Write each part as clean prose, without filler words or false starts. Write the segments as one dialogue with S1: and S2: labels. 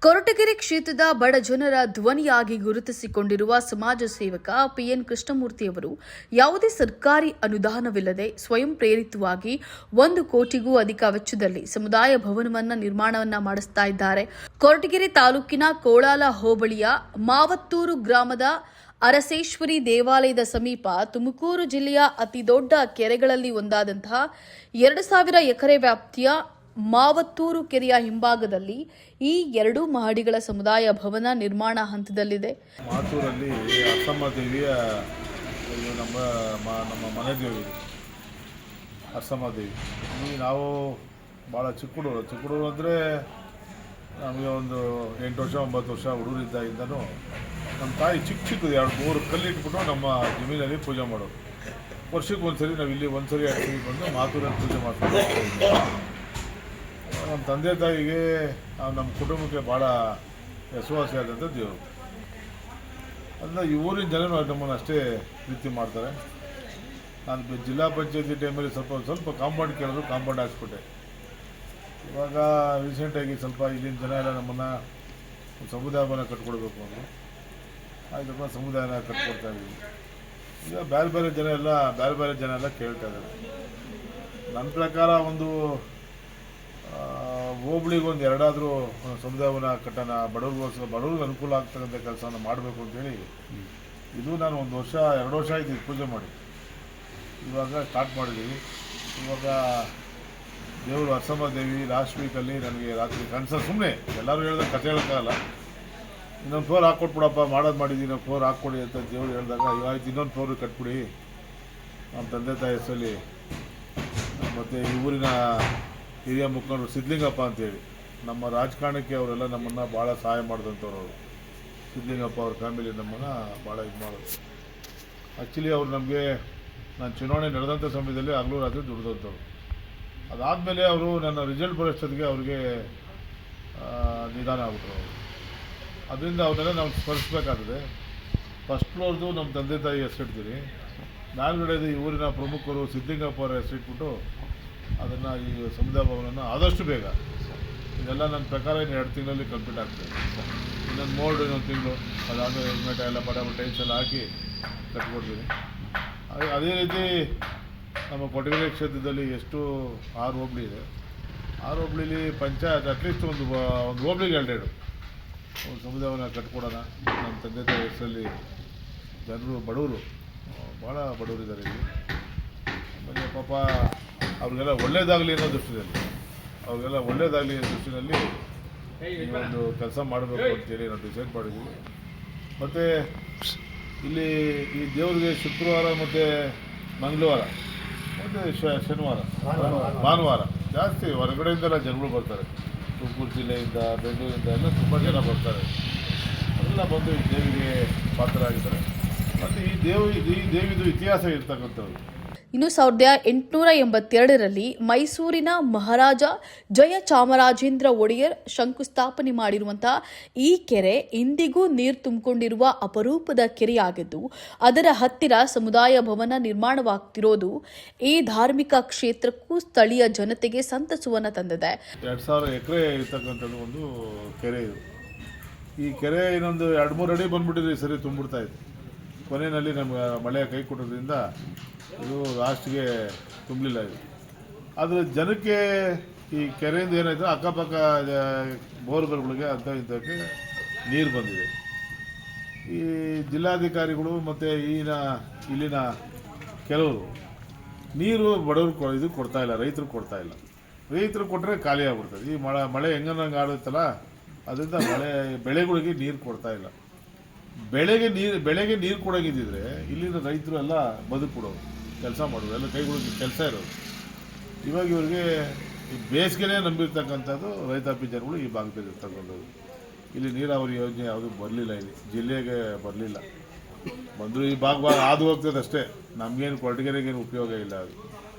S1: ಕೊರಟಗೆರೆ ಕ್ಷೇತ್ರದ ಬಡ ಜನರ ಧ್ವನಿಯಾಗಿ ಗುರುತಿಸಿಕೊಂಡಿರುವ ಸಮಾಜ ಸೇವಕ ಪಿಎನ್ ಕೃಷ್ಣಮೂರ್ತಿಯವರು ಯಾವುದೇ ಸರ್ಕಾರಿ ಅನುದಾನವಿಲ್ಲದೆ ಸ್ವಯಂ ಪ್ರೇರಿತವಾಗಿ 1 ಕೋಟಿಗೂ ಅಧಿಕ ವೆಚ್ಚದಲ್ಲಿ ಸಮುದಾಯ ಭವನವನ್ನು ನಿರ್ಮಾಣವನ್ನ ಮಾಡಿಸ್ತಾ ಇದ್ದಾರೆ. ಕೊರಟಗೆರೆ ತಾಲೂಕಿನ ಕೋಳಾಲ ಹೋಬಳಿಯ ಮಾವತ್ತೂರು ಗ್ರಾಮದ ಅರಸೇಶ್ವರಿ ದೇವಾಲಯದ ಸಮೀಪ ತುಮಕೂರು ಜಿಲ್ಲೆಯ ಅತಿದೊಡ್ಡ ಕೆರೆಗಳಲ್ಲಿ ಒಂದಾದಂತಹ 2000 ಎಕರೆ ವ್ಯಾಪ್ತಿಯ ಮಾವತ್ತೂರು ಕೆರೆಯ ಹಿಂಭಾಗದಲ್ಲಿ ಈ 2 ಮಹಡಿಗಳ ಸಮುದಾಯ ಭವನ ನಿರ್ಮಾಣ ಹಂತದಲ್ಲಿದೆ.
S2: ಮಾತೂರಲ್ಲಿ ಅರ್ಸಮ್ಮ ದೇವಿಯ ನಮ್ಮ ಮನೆ ದೇವಿ ಅರ್ಸಮ್ಮ ದೇವಿ. ನಾವು ಭಾಳ ಚಿಕ್ಕ ಹುಡುಗರು ಅಂದರೆ ನಮಗೆ ಒಂದು 8 ವರ್ಷ 9 ವರ್ಷ ಹುಡುಗರಿದ್ದಾಗಿಂದನೂ ನಮ್ಮ ತಾಯಿ ಚಿಕ್ಕದು 2-3 ಕಲ್ಲಿಟ್ಬಿಟ್ಟು ನಮ್ಮ ಜಮೀನಲ್ಲಿ ಪೂಜೆ ಮಾಡೋರು. ವರ್ಷಕ್ಕೆ ಒಂದ್ಸರಿ ನಾವು ಇಲ್ಲಿ ಒಂದ್ಸರಿ 2 ಸರಿ ಬಂದು ಮಾತೂರಲ್ಲಿ ಪೂಜೆ ಮಾಡ್ತೀವಿ. ನಮ್ಮ ತಂದೆ ತಾಯಿಗೆ ನಮ್ಮ ಕುಟುಂಬಕ್ಕೆ ಭಾಳ ಹೆಸರುವಾಸಿಯಾದಂಥ ದೇವರು. ಅದನ್ನ ಈ ಊರಿನ ಜನರು ನಮ್ಮನ್ನು ಅಷ್ಟೇ ಪ್ರೀತಿ ಮಾಡ್ತಾರೆ. ನಾನು ಜಿಲ್ಲಾ ಪಂಚಾಯತಿ ಟೈಮಲ್ಲಿ ಸ್ವಲ್ಪ ಕಾಂಪೌಂಡ್ ಕೇಳಿದ್ರು, ಕಾಂಪೌಂಡ್ ಹಾಕ್ಸ್ಬಿಟ್ಟೆ. ಇವಾಗ ರೀಸೆಂಟಾಗಿ ಸ್ವಲ್ಪ ಇಲ್ಲಿನ ಜನ ಎಲ್ಲ ನಮ್ಮನ್ನು ಸಮುದಾಯ ಭವನ ಕಟ್ಕೊಡ್ಬೇಕು ಅಂದರು. ಆಯ್ತಪ್ಪ, ಸಮುದಾಯನ ಕಟ್ಕೊಡ್ತಾ ಇದ್ದೀವಿ. ಈಗ ಬೇರೆ ಜನ ಎಲ್ಲ ಕೇಳ್ತಾ ಇದ್ದಾರೆ. ನನ್ನ ಪ್ರಕಾರ ಒಂದು ಹೋಬಳಿಗೆ ಒಂದು 2 ಸಮುದಾಯವನ್ನು ಕಟ್ಟೋಣ, ಬಡವ್ರಿಗೆ ಅನುಕೂಲ ಆಗ್ತಕ್ಕಂಥ ಕೆಲಸನ ಮಾಡಬೇಕು ಅಂತೇಳಿ ಇದು ನಾನು 1 ವರ್ಷ 2 ವರ್ಷ ಆಯ್ತು ಪೂಜೆ ಮಾಡಿ. ಇವಾಗ ಸ್ಟಾರ್ಟ್ ಮಾಡಿದ್ದೀವಿ. ಇವಾಗ ದೇವರು ಅರ್ಸಮ್ಮ ದೇವಿ ಲಾಸ್ಟ್ ವೀಕಲ್ಲಿ ನನಗೆ ರಾತ್ರಿ ಕನಸ, ಸುಮ್ಮನೆ ಎಲ್ಲರೂ ಹೇಳಿದಾಗ ಕಥೆ ಹೇಳೋಕ್ಕಾಗಲ್ಲ, ಇನ್ನೊಂದು ಫ್ಲೋರ್ ಹಾಕ್ಕೊಟ್ಬಿಡಪ್ಪ, ಮಾಡಿದ್ದೀನಿ ಫ್ಲೋರ್ ಹಾಕ್ಕೊಡಿ ಅಂತ ದೇವರು ಹೇಳಿದಾಗ ಇವಾಯ್ತು ಇನ್ನೊಂದು ಫ್ಲೋರ್ ಕಟ್ಬಿಡಿ ನಮ್ಮ ತಂದೆ ತಾಯಿ ಹೆಸರಲ್ಲಿ. ಮತ್ತು ಈ ಊರಿನ ಹಿರಿಯ ಮುಖಂಡರು ಸಿದ್ಧಲಿಂಗಪ್ಪ ಅಂತೇಳಿ, ನಮ್ಮ ರಾಜಕಾರಣಕ್ಕೆ ಅವರೆಲ್ಲ ನಮ್ಮನ್ನು ಭಾಳ ಸಹಾಯ ಮಾಡಿದಂಥವ್ರು. ಅವರು ಸಿದ್ಧಲಿಂಗಪ್ಪ ಅವ್ರ ಫ್ಯಾಮಿಲಿ ನಮ್ಮನ್ನು ಭಾಳ ಇದು ಮಾಡೋದು. ಆ್ಯಕ್ಚುಲಿ ಅವ್ರು ನಮಗೆ ನಾನು ಚುನಾವಣೆ ನಡೆದಂಥ ಸಮಯದಲ್ಲಿ ಹಗಲು ರಾತ್ರಿ ದುಡ್ದಂಥವ್ರು. ಅದಾದಮೇಲೆ ಅವರು ನನ್ನ ರಿಸಲ್ಟ್ ಬರೋಷ್ಟೊತ್ತಿಗೆ ಅವ್ರಿಗೆ ನಿಧಾನ ಆಗ್ಬಿಟ್ರು ಅವರು. ಅದರಿಂದ ಅವನ್ನೆಲ್ಲ ನಾವು ಸ್ಮರಿಸಬೇಕಾಗಿದೆ. ಫಸ್ಟ್ ಫ್ಲೋರ್ದು ನಮ್ಮ ತಂದೆ ತಾಯಿ ಹೆಸರಿಡ್ತೀವಿ. ನಾಲ್ಗಡೆದು ಈ ಊರಿನ ಪ್ರಮುಖರು ಸಿದ್ಧಲಿಂಗಪ್ಪ ಅವರ ಹೆಸರಿಟ್ಬಿಟ್ಟು ಅದನ್ನು ಈ ಸಮುದಾಯ ಭವನನ್ನು ಆದಷ್ಟು ಬೇಗ, ಇದೆಲ್ಲ ನನ್ನ ಪ್ರಕಾರ 2 ತಿಂಗಳಲ್ಲಿ ಕಂಪ್ಲೀಟ್ ಆಗ್ತದೆ. ಇನ್ನೊಂದು ಮೋಲ್ಡ್ ಇನ್ನೊಂದು ತಿಂಗಳು, ಅದಾದಮೇಲೆ ಹೆಲ್ಮೆಟ್ ಎಲ್ಲ ಟೈಲ್ಸ್ ಎಲ್ಲ ಹಾಕಿ ಕಟ್ಕೊಡ್ತೀನಿ. ಅದೇ ರೀತಿ ನಮ್ಮ ಕೊರಟಗೆರೆ ಕ್ಷೇತ್ರದಲ್ಲಿ ಎಷ್ಟು 6 ಹೋಬಳಿ ಇದೆ. 6 ಹೋಬಳಿಲಿ ಪಂಚಾಯತ್ ಅಟ್ಲೀಸ್ಟ್ ಒಂದು ಹೋಬಳಿಗೆ 2 ಒಂದು ಸಮುದಾಯವನ್ನು ಕಟ್ಕೊಡೋಣ. ನಮ್ಮ ತಂದೆ ತಾಯಿ ಹೆಸರಲ್ಲಿ ಜನರು ಬಡವರು, ಭಾಳ ಬಡವರಿದ್ದಾರೆ ಇಲ್ಲಿ. ಆಮೇಲೆ ಪಾಪ ಅವ್ರಿಗೆಲ್ಲ ಒಳ್ಳೇದಾಗಲಿ ಅನ್ನೋ ದೃಷ್ಟಿಯಲ್ಲಿ ಒಂದು ಕೆಲಸ ಮಾಡಬೇಕು ಅಂತೇಳಿ ನಾವು ಡಿಸೈಡ್ ಮಾಡಿದ್ದೀವಿ. ಮತ್ತು ಇಲ್ಲಿ ಈ ದೇವರಿಗೆ ಶುಕ್ರವಾರ ಮತ್ತು ಮಂಗಳವಾರ ಮತ್ತು ಶನಿವಾರ ಭಾನುವಾರ ಜಾಸ್ತಿ ಹೊರಗಡೆಯಿಂದೆಲ್ಲ ಜನಗಳು ಬರ್ತಾರೆ. ತುಮಕೂರು ಜಿಲ್ಲೆಯಿಂದ, ಬೆಂಗಳೂರಿಂದ ಎಲ್ಲ ತುಂಬ ಜನ ಬರ್ತಾರೆ. ಎಲ್ಲ ಬಂದು ಈ ದೇವಿಗೆ ಪಾತ್ರರಾಗಿದ್ದಾರೆ. ಮತ್ತು ಈ ದೇವಿದು ಇತಿಹಾಸ ಇರ್ತಕ್ಕಂಥದ್ದು.
S1: ಇನ್ನು 1882ರಲ್ಲಿ ಮೈಸೂರಿನ ಮಹಾರಾಜ ಜಯಚಾಮರಾಜೇಂದ್ರ ಒಡೆಯರ್ ಶಂಕುಸ್ಥಾಪನೆ ಮಾಡಿರುವಂತಹ ಈ ಕೆರೆ ಇಂದಿಗೂ ನೀರು ತುಂಬಿಕೊಂಡಿರುವ ಅಪರೂಪದ ಕೆರೆಯಾಗಿದ್ದು, ಅದರ ಹತ್ತಿರ ಸಮುದಾಯ ಭವನ ನಿರ್ಮಾಣವಾಗ್ತಿರೋದು ಈ ಧಾರ್ಮಿಕ ಕ್ಷೇತ್ರಕ್ಕೂ ಸ್ಥಳೀಯ ಜನತೆಗೆ ಸಂತಸವನ್ನು ತಂದಿದೆ.
S2: 2000 ಎಕರೆ ಇರ್ತಕ್ಕಂಥದ್ದು ಒಂದು ಕೆರೆ ಇದು. ಈ ಕೆರೆ ಇನ್ನೊಂದು 2-3 ಅಡಿ ಬಂದ್ಬಿಟ್ಟಿದ್ರೆ ಸರಿ ತುಂಬಿಡ್ತಾ ಇತ್ತು. ಕೊನೆಯಲ್ಲಿ ನಮ್ಗೆ ಮಳೆ ಕೈ ಕೊಟ್ಟೋದ್ರಿಂದ ಇದು ಲಾಸ್ಟ್ಗೆ ತುಂಬಲಿಲ್ಲ. ಇದು ಆದರೆ ಜನಕ್ಕೆ ಈ ಕೆರೆಯಿಂದ ಏನಾಯಿತು, ಅಕ್ಕಪಕ್ಕ ಬೋರ್ವೆಲ್ಗಳಿಗೆ ಇಂಥಕ್ಕೆ ನೀರು ಬಂದಿದೆ. ಈ ಜಿಲ್ಲಾಧಿಕಾರಿಗಳು ಮತ್ತು ಇಲ್ಲಿನ ಕೆಲವರು ನೀರು ಬಡವರು ಇದು ಕೊಡ್ತಾಯಿಲ್ಲ, ರೈತರು ಕೊಡ್ತಾಯಿಲ್ಲ. ರೈತರು ಕೊಟ್ಟರೆ ಖಾಲಿ ಆಗ್ಬಿಡ್ತದೆ. ಈ ಮಳೆ ಹೆಂಗಂಗೆ ಆಡುತ್ತಲ್ಲ, ಅದರಿಂದ ಬೆಳೆಗಳಿಗೆ ನೀರು ಕೊಡ್ತಾಯಿಲ್ಲ. ಬೆಳೆಗೆ ನೀರು ಕೊಡೋಗಿದ್ದಿದ್ರೆ ಇಲ್ಲಿನ ರೈತರು ಎಲ್ಲ ಬದುಕೊಡೋರು, ಕೆಲಸ ಮಾಡೋರು, ಎಲ್ಲ ಕೈಗಳಿಗೆ ಕೆಲಸ ಇರೋರು. ಇವಾಗ ಇವ್ರಿಗೆ ಈ ಬೇಸಿಗೆನೇ ನಂಬಿರ್ತಕ್ಕಂಥದ್ದು ರೈತಾಪಿ ಜನಗಳು ಈ ಭಾಗದಲ್ಲಿ ಇರ್ತಕ್ಕಂಥದ್ದು. ಇಲ್ಲಿ ನೀರಾವರಿ ಯೋಜನೆ ಯಾವುದೂ ಬರಲಿಲ್ಲ, ಇಲ್ಲಿ ಜಿಲ್ಲೆಗೆ ಬರಲಿಲ್ಲ. ಬಂದರೂ ಈ ಭಾಗ ಹಾದು ಹೋಗ್ತದೆ ಅಷ್ಟೇ. ನಮಗೇನು ಕೊರಟಗೆರೆಗೇನು ಉಪಯೋಗ ಇಲ್ಲ. ಅದು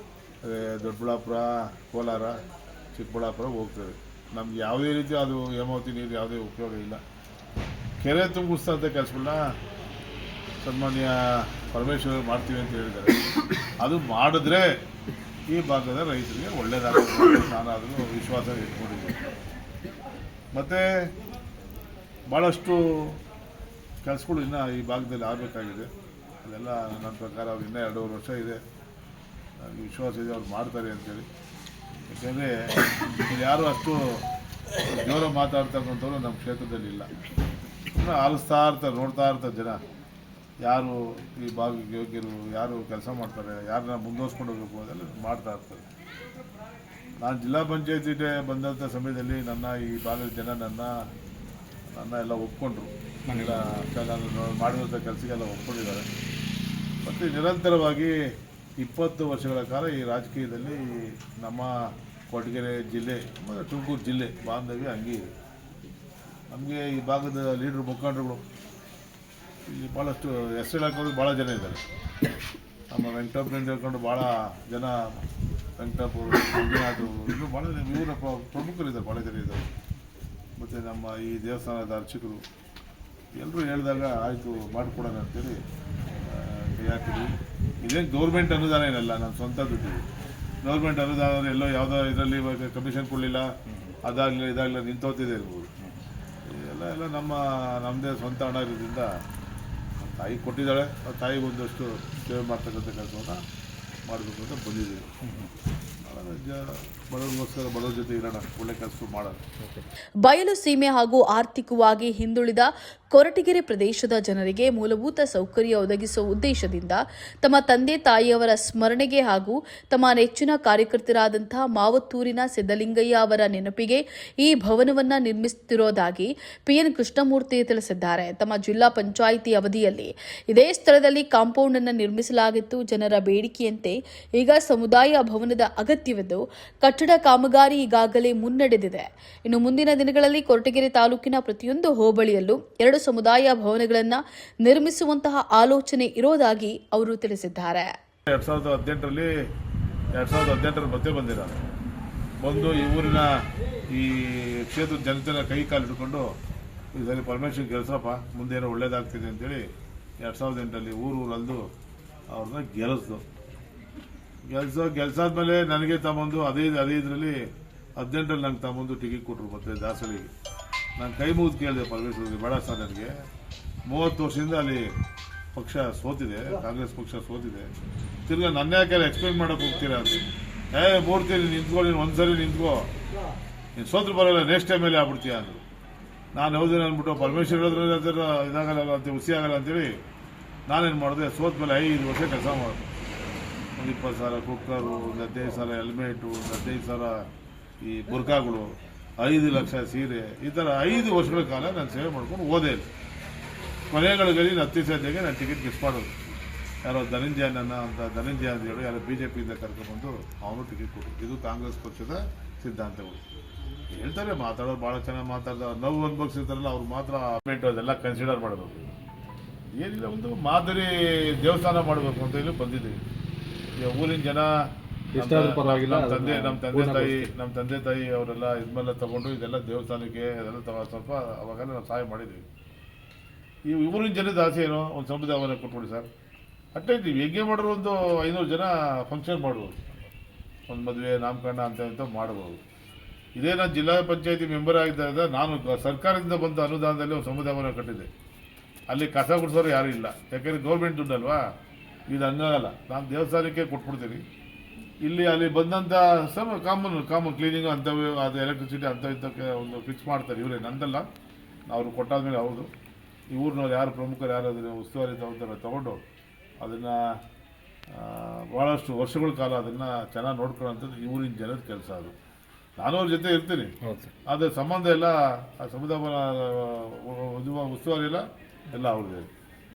S2: ಅದೇ ದೊಡ್ಡಬಳ್ಳಾಪುರ, ಕೋಲಾರ, ಚಿಕ್ಕಬಳ್ಳಾಪುರ ಹೋಗ್ತದೆ. ನಮ್ಗೆ ಯಾವುದೇ ರೀತಿ ಅದು ಹೇಮಾವತಿ ನೀರು ಯಾವುದೇ ಉಪಯೋಗ ಇಲ್ಲ. ಕೆರೆ ತುಂಬಿಸ್ತಂಥ ಕೆಲಸಗಳನ್ನ ಸನ್ಮಾನ್ಯ ಪರಮೇಶ್ವರ್ ಮಾಡ್ತೀವಿ ಅಂತ ಹೇಳಿದ್ದಾರೆ. ಅದು ಮಾಡಿದ್ರೆ ಈ ಭಾಗದ ರೈತರಿಗೆ ಒಳ್ಳೆಯದಾಗುತ್ತೆ, ನಾನಾದರೂ ವಿಶ್ವಾಸ ಇಟ್ಕೊಂಡಿದ್ದೀನಿ. ಮತ್ತು ಭಾಳಷ್ಟು ಕೆಲಸಗಳು ಇನ್ನೂ ಈ ಭಾಗದಲ್ಲಿ ಆಗಬೇಕಾಗಿದೆ. ಅದೆಲ್ಲ ನನ್ನ ಪ್ರಕಾರ ಅವ್ರು ಇನ್ನೂ 2.5 ವರ್ಷ ಇದೆ, ನನಗೆ ವಿಶ್ವಾಸ ಇದೆ ಅವ್ರು ಮಾಡ್ತಾರೆ ಅಂತೇಳಿ. ಯಾಕೆಂದರೆ ಇಲ್ಲಿ ಯಾರು ಅಷ್ಟು ಜೋರ ಮಾತಾಡ್ತಕ್ಕಂಥವ್ರು ನಮ್ಮ ಕ್ಷೇತ್ರದಲ್ಲಿ ಇಲ್ಲ. ಸುಮ್ಮನೆ ಆಲಿಸ್ತಾ ಇರ್ತಾರೆ, ನೋಡ್ತಾ ಇರ್ತಾರೆ ಜನ ಯಾರು ಈ ಭಾಗಕ್ಕೆ ಯೋಗ್ಯರು, ಯಾರು ಕೆಲಸ ಮಾಡ್ತಾರೆ, ಯಾರನ್ನ ಮುಂದುವರ್ಸ್ಕೊಂಡು ಹೋಗಬೇಕು ಅದೆಲ್ಲ ಮಾಡ್ತಾ ಇರ್ತಾರೆ. ನಾನು ಜಿಲ್ಲಾ ಪಂಚಾಯತಿಗೆ ಬಂದಂಥ ಸಮಯದಲ್ಲಿ ನನ್ನ ಈ ಭಾಗದ ಜನ ನನ್ನ ಎಲ್ಲ ಒಪ್ಕೊಂಡ್ರು. ಎಲ್ಲ ನಾನು ಮಾಡಿದಂಥ ಕೆಲಸಕ್ಕೆಲ್ಲ ಒಪ್ಕೊಂಡಿದ್ದಾರೆ. ಮತ್ತು ನಿರಂತರವಾಗಿ 20 ವರ್ಷಗಳ ಕಾಲ ಈ ರಾಜಕೀಯದಲ್ಲಿ ನಮ್ಮ ಕೊರಟಗೆರೆ ಜಿಲ್ಲೆ ಮತ್ತು ತುಮಕೂರು ಜಿಲ್ಲೆ ಬಾಂಧವ್ಯ ಹಂಗೆ ಇದೆ. ನಮಗೆ ಈ ಭಾಗದ ಲೀಡ್ರು ಮುಖಂಡರುಗಳು ಇಲ್ಲಿ ಭಾಳಷ್ಟು ಹೆಸರು ಹಾಕೋದು ಭಾಳ ಜನ ಇದ್ದಾರೆ. ನಮ್ಮ ವೆಂಕಟಪ್ಪನಿಂದ ಹೇಳ್ಕೊಂಡು ಭಾಳ ಜನ, ವೆಂಕಟಪ್ಪ ಮಂಜುನಾಥರು, ಇನ್ನೂ ಭಾಳ ಇವರ ಪ್ರಮುಖರಿದ್ದಾರೆ, ಭಾಳ ಜನ ಇದ್ದಾರೆ. ಮತ್ತು ನಮ್ಮ ಈ ದೇವಸ್ಥಾನದ ಅರ್ಚಕರು ಎಲ್ಲರೂ ಹೇಳಿದಾಗ ಆಯಿತು ಮಾಡಿಕೊಡೋಣ ಅಂತೇಳಿ ಕೈ ಹಾಕಿದ್ವಿ. ಇದೇನು ಗೌರ್ಮೆಂಟ್ ಅನುದಾನ ಏನಲ್ಲ, ನಮ್ಮ ಸ್ವಂತ ದುಡ್ಡಿದೆ. ಗೌರ್ಮೆಂಟ್ ಅನುದಾನ ಎಲ್ಲೋ ಯಾವುದೋ ಇದರಲ್ಲಿ ಕಮಿಷನ್ ಕೊಡಲಿಲ್ಲ, ಅದಾಗಲಿಲ್ಲ ಇದಾಗಲಿಲ್ಲ ನಿಂತೋತಿದೆ ಇರ್ಬೋದು. ಎಲ್ಲ ನಮ್ಮದೇ ಸ್ವಂತ ಹಣ ಇರೋದ್ರಿಂದ ತಾಯಿ ಕೊಟ್ಟಿದ್ದಾಳೆ, ಆ ತಾಯಿಗೆ ಒಂದಷ್ಟು ಸೇವೆ ಮಾಡ್ತಕ್ಕಂಥ ಕೆಲಸವನ್ನು ಮಾಡಬೇಕು ಅಂತ ಬಂದಿದ್ದೀವಿ. ಬಡವರಿಗೋಸ್ಕರ ಬಡವರ ಜೊತೆ ಇರೋಣ, ಒಳ್ಳೆ ಕೆಲಸ ಮಾಡೋಣ.
S1: ಬಯಲು ಸೀಮೆ ಹಾಗೂ ಆರ್ಥಿಕವಾಗಿ ಹಿಂದುಳಿದ ಕೊರಟಗೆರೆ ಪ್ರದೇಶದ ಜನರಿಗೆ ಮೂಲಭೂತ ಸೌಕರ್ಯ ಒದಗಿಸುವ ಉದ್ದೇಶದಿಂದ ತಮ್ಮ ತಂದೆ ತಾಯಿಯವರ ಸ್ಮರಣೆಗೆ ಹಾಗೂ ತಮ್ಮ ನೆಚ್ಚಿನ ಕಾರ್ಯಕರ್ತರಾದಂತಹ ಮಾವತ್ತೂರಿನ ಸಿದ್ದಲಿಂಗಯ್ಯ ಅವರ ನೆನಪಿಗೆ ಈ ಭವನವನ್ನು ನಿರ್ಮಿಸುತ್ತಿರುವುದಾಗಿ ಪಿಎನ್ ಕೃಷ್ಣಮೂರ್ತಿ ತಿಳಿಸಿದ್ದಾರೆ. ತಮ್ಮ ಜಿಲ್ಲಾ ಪಂಚಾಯಿತಿ ಅವಧಿಯಲ್ಲಿ ಇದೇ ಸ್ಥಳದಲ್ಲಿ ಕಾಂಪೌಂಡ್ ಅನ್ನು ನಿರ್ಮಿಸಲಾಗಿತ್ತು. ಜನರ ಬೇಡಿಕೆಯಂತೆ ಈಗ ಸಮುದಾಯ ಭವನದ ಅಗತ್ಯವಿದ್ದು ಕಟ್ಟಡ ಕಾಮಗಾರಿ ಈಗಾಗಲೇ ಮುನ್ನಡೆದಿದೆ. ಇನ್ನು ಮುಂದಿನ ದಿನಗಳಲ್ಲಿ ಕೊರಟಗೆರೆ ತಾಲೂಕಿನ ಪ್ರತಿಯೊಂದು ಹೋಬಳಿಯಲ್ಲೂ 2 ಸಮುದಾಯ ಭವನಗಳನ್ನು ನಿರ್ಮಿಸುವಂತಹ ಆಲೋಚನೆ ಇರೋದಾಗಿ ಅವರು ತಿಳಿಸಿದ್ದಾರೆ.
S2: 2018ರಲ್ಲಿ ಮತ್ತೆ ಬಂದಿದ್ದಾರೆ. ಬಂದು ಈ ಊರಿನ ಈ ಕ್ಷೇತ್ರದ ಜನತೆನ ಕೈ ಕಾಲು ಹಿಡ್ಕೊಂಡು ಈ ಸರಿ ಪರ್ಮಿಷನ್ ಗೆಲ್ಸಪ್ಪ, ಮುಂದೇನೋ ಒಳ್ಳೇದಾಗ್ತಿದೆ ಅಂತೇಳಿ 2008ರಲ್ಲಿ ಊರಲ್ಲೂ ಅವ್ರನ್ನ ಗೆಲ್ಸಾದ್ಮೇಲೆ ನನಗೆ ತಮ್ಮೊಂದು ಅದೇ ಇದರಲ್ಲಿ 18ರಲ್ಲಿ ನಂಗೆ ತಮ್ಮೊಂದು ಟಿಕೆಟ್ ಕೊಟ್ಟರು. ಮತ್ತೆ ದಾಸಳಿಗೆ ನಾನು ಕೈ ಮುಗಿದು ಕೇಳಿದೆ ಪರಮೇಶ್ವರಿಗೆ, ಬೇಡ ಸರ್ ನನಗೆ 30 ವರ್ಷದಿಂದ ಅಲ್ಲಿ ಪಕ್ಷ ಸೋತಿದೆ, ಕಾಂಗ್ರೆಸ್ ಪಕ್ಷ ಸೋತಿದೆ, ತಿರ್ಗಾ ನನ್ನ ಯಾಕೆ ಎಕ್ಸ್ಪ್ಲೇನ್ ಮಾಡೋಕೆ ಹೋಗ್ತೀರಾ ಅಂತ. ಮೂರ್ತಿ ನಿಂತ್ಕೊ, ನೀನು ಒಂದ್ಸರಿ ನಿಂತ್ಕೋ, ನೀನು ಸೋತ್ರ ಬರೋಲ್ಲ, ನೆಕ್ಸ್ಟ್ ಟೈಮ್ ಮೇಲೆ ಆಗ್ಬಿಡ್ತೀಯ ಅಂದರು. ನಾನು ಹೌದೇನು ಅಂದ್ಬಿಟ್ಟು ಪರಮೇಶ್ವರ್ ಹೇಳಿದ್ರೆ ಇದಾಗಲ್ಲ ಅಂತ ಹುಸಿ ಆಗಲ್ಲ ಅಂತೇಳಿ ನಾನೇನು ಮಾಡಿದೆ, ಸೋತ ಮೇಲೆ 5 ವರ್ಷ ಕೆಲಸ ಮಾಡೋದು. ಒಂದು 20,000 ಕುಕ್ಕರು, ಒಂದು 15,000 ಹೆಲ್ಮೆಟು, ಒಂದು 15,000 ಈ ಬುರ್ಕಾಗಳು, 5 ಲಕ್ಷ ಸೀರೆ, ಈ ಥರ 5 ವರ್ಷಗಳ ಕಾಲ ನಾನು ಸೇವೆ ಮಾಡ್ಕೊಂಡು ಓದೇ ಇಲ್ಲ. ಕೊನೆಗಳಲ್ಲಿ ನಾನು 10 ಸದ್ಯಗೆ ನಾನು ಟಿಕೆಟ್ ಮಿಸ್ ಮಾಡೋದು. ಯಾರೋ ಧನಂಜಯ ಅಂತ ಹೇಳಿ ಯಾರೋ BJPಯಿಂದ ಕರ್ಕೊಂಡ್ಬಂದು ಅವನು ಟಿಕೆಟ್ ಕೊಟ್ಟರು. ಇದು ಕಾಂಗ್ರೆಸ್ ಪಕ್ಷದ ಸಿದ್ಧಾಂತಗಳು. ಹೇಳ್ತಾರೆ, ಮಾತಾಡೋರು ಭಾಳ ಚೆನ್ನಾಗಿ ಮಾತಾಡ್ತಾರೆ, ನೋವು ಅನುಭವಿಸಿರ್ತಾರಲ್ಲ ಅವ್ರು ಮಾತ್ರ ಅದೆಲ್ಲ ಕನ್ಸಿಡರ್ ಮಾಡೋದು. ಏನಿಲ್ಲ, ಒಂದು ಮಾದರಿ ದೇವಸ್ಥಾನ ಮಾಡಬೇಕು ಅಂತ ಹೇಳಿ ಬಂದಿದ್ದೀವಿ. ಊರಿನ ಜನ, ನಮ್ಮ ತಂದೆ ತಾಯಿ ಅವರೆಲ್ಲ ಇದ್ಮೇಲೆ ತಗೊಂಡು ಇದೆಲ್ಲ ದೇವಸ್ಥಾನಕ್ಕೆ ಅದೆಲ್ಲ ಸ್ವಲ್ಪ ಅವಾಗೆಲ್ಲ ನಾವು ಸಹಾಯ ಮಾಡಿದ್ದೀವಿ. ಈ ಊರಿನ ಜನದ ಆಸೆ ಏನೋ ಒಂದು ಸಮುದಾಯವನ್ನು ಕೊಟ್ಬಿಡಿ ಸರ್, ಅಟ್ಲೀಸ್ಟ್ ನೀವು ಹೆಂಗೆ ಮಾಡಿದ್ರು ಒಂದು 500 ಜನ ಫಂಕ್ಷನ್ ಮಾಡ್ಬೋದು, ಒಂದು ಮದುವೆ ನಾಮಕರಣ ಅಂತ ಮಾಡ್ಬೋದು. ಇದೇ ನಾನು ಜಿಲ್ಲಾ ಪಂಚಾಯತಿ ಮೆಂಬರ್ ಆಗಿದ್ದಾಗ ನಾನು ಸರ್ಕಾರದಿಂದ ಬಂದ ಅನುದಾನದಲ್ಲಿ ಒಂದು ಸಮುದಾಯವನ್ನು ಕಟ್ಟಿದ್ದೆ. ಅಲ್ಲಿ ಕಸ ಗುಡಿಸೋರು ಯಾರೂ ಇಲ್ಲ, ಯಾಕೆಂದರೆ ಗೌರ್ಮೆಂಟ್ ದುಡ್ಡಲ್ವಾ, ಇದು ಹಂಗಾಗಲ್ಲ. ನಾನು ದೇವಸ್ಥಾನಕ್ಕೆ ಕೊಟ್ಬಿಡ್ತೀನಿ. ಅಲ್ಲಿ ಬಂದಂಥ ಕಾಮನ್ ಕ್ಲೀನಿಂಗ್ ಅಂಥವು, ಅದು ಎಲೆಕ್ಟ್ರಿಸಿಟಿ ಇಂಥಕ್ಕೆ ಒಂದು ಫಿಕ್ಸ್ ಮಾಡ್ತಾರೆ ಇವರೇ, ನಂದಲ್ಲ. ಅವರು ಕೊಟ್ಟಾದ್ಮೇಲೆ ಹೌದು ಈ ಊರಿನವ್ರು ಯಾರು ಪ್ರಮುಖರು ಯಾರು ಅದನ್ನು ಉಸ್ತುವಾರಿ ತಗೊಂಡು ಅದನ್ನು ಭಾಳಷ್ಟು ವರ್ಷಗಳ ಕಾಲ ಅದನ್ನು ಚೆನ್ನಾಗಿ ನೋಡ್ಕೊಳ್ಳೋಂಥದ್ದು ಈ ಊರಿನ ಜನದ ಕೆಲಸ. ಅದು ನಾನು ಅವ್ರ ಜೊತೆ ಇರ್ತೀನಿ, ಆದರೆ ಸಂಬಂಧ ಎಲ್ಲ ಆ ಸಮುದಾಯ ಉಸ್ತುವಾರಿ ಎಲ್ಲ ಅವ್ರದ್ದೇ.